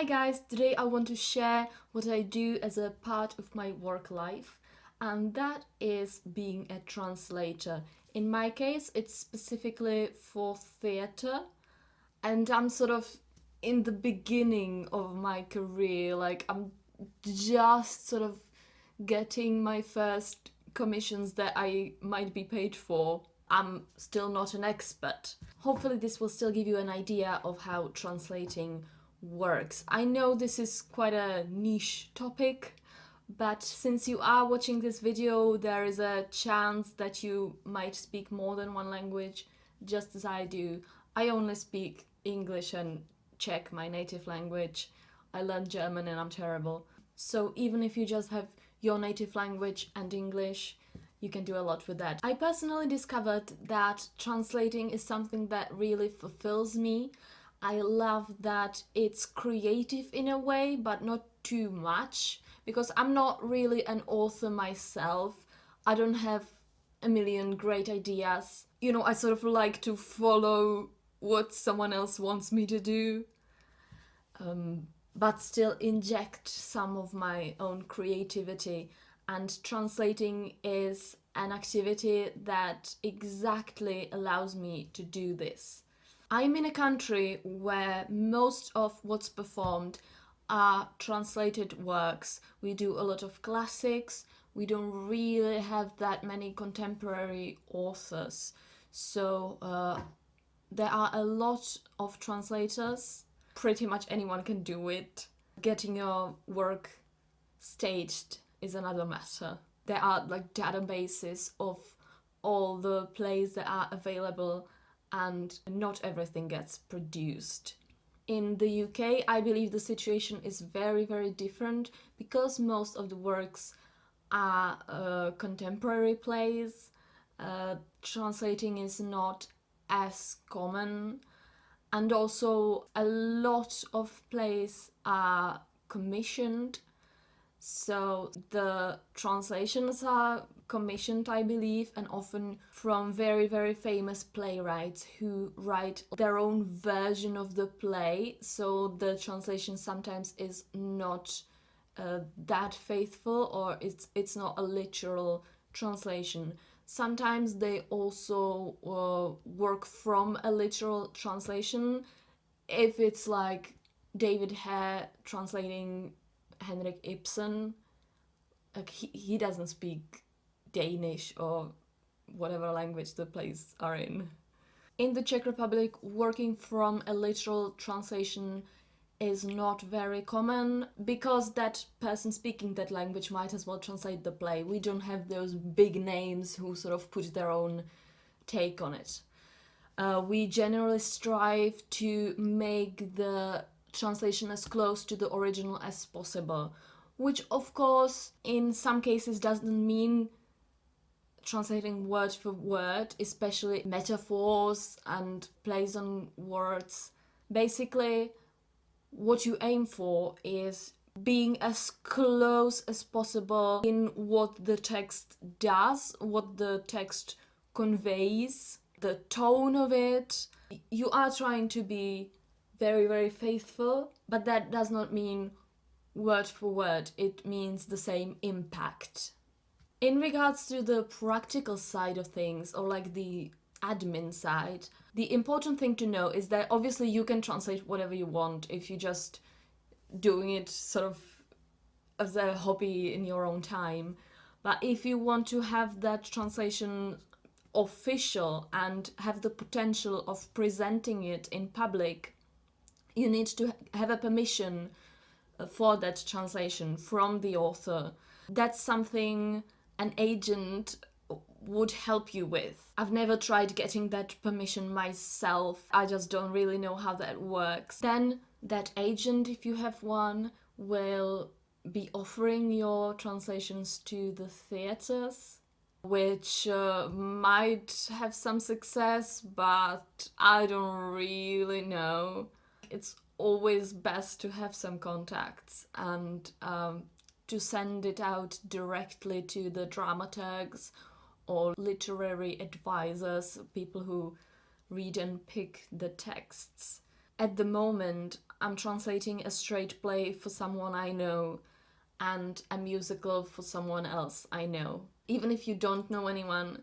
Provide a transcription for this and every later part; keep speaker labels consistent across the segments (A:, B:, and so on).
A: Hi guys, today I want to share what I do as a part of my work life, and that is being a translator. In my case, it's specifically for theatre, and I'm sort of in the beginning of my career, like I'm just sort of getting my first commissions that I might be paid for. I'm still not an expert. Hopefully this will still give you an idea of how translating works. I know this is quite a niche topic, but since you are watching this video, there is a chance that you might speak more than one language, just as I do. I only speak English and Czech, my native language. I learned German and I'm terrible. So even if you just have your native language and English, you can do a lot with that. I personally discovered that translating is something that really fulfills me. I love that it's creative in a way, but not too much, because I'm not really an author myself. I don't have a million great ideas. I sort of like to follow what someone else wants me to do, but still inject some of my own creativity. And translating is an activity that exactly allows me to do this. I'm in a country where most of what's performed are translated works. We do a lot of classics. We don't really have that many contemporary authors. So there are a lot of translators. Pretty much anyone can do it. Getting your work staged is another matter. There are like databases of all the plays that are available, and not everything gets produced. In the UK, I believe the situation is very, very different because most of the works are contemporary plays. Translating is not as common, and also a lot of plays are commissioned. So the translations are commissioned, I believe, and often from very, very famous playwrights who write their own version of the play. So the translation sometimes is not that faithful, or it's not a literal translation. Sometimes they also work from a literal translation. If it's like David Hare translating Henrik Ibsen, like he doesn't speak Danish or whatever language the plays are in. In the Czech Republic, working from a literal translation is not very common because that person speaking that language might as well translate the play. We don't have those big names who sort of put their own take on it. We generally strive to make the translation as close to the original as possible, which of course in some cases doesn't mean translating word for word, especially metaphors and plays on words. Basically, what you aim for is being as close as possible in what the text does, what the text conveys, the tone of it. You are trying to be very, very faithful, but that does not mean word for word. It means the same impact. In regards to the practical side of things, or like the admin side, the important thing to know is that obviously you can translate whatever you want if you're just doing it sort of as a hobby in your own time. But if you want to have that translation official and have the potential of presenting it in public, you need to have a permission for that translation from the author. That's something an agent would help you with. I've never tried getting that permission myself. I just don't really know how that works. Then that agent, if you have one, will be offering your translations to the theatres, which might have some success, but I don't really know. It's always best to have some contacts and to send it out directly to the dramaturgs or literary advisors, people who read and pick the texts. At the moment, I'm translating a straight play for someone I know and a musical for someone else I know. Even if you don't know anyone,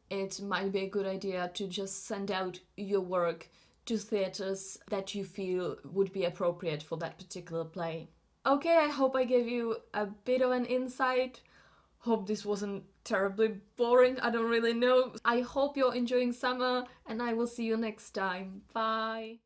A: it might be a good idea to just send out your work to theatres that you feel would be appropriate for that particular play. Okay, I hope I gave you a bit of an insight. Hope this wasn't terribly boring, I don't really know. I hope you're enjoying summer, and I will see you next time. Bye!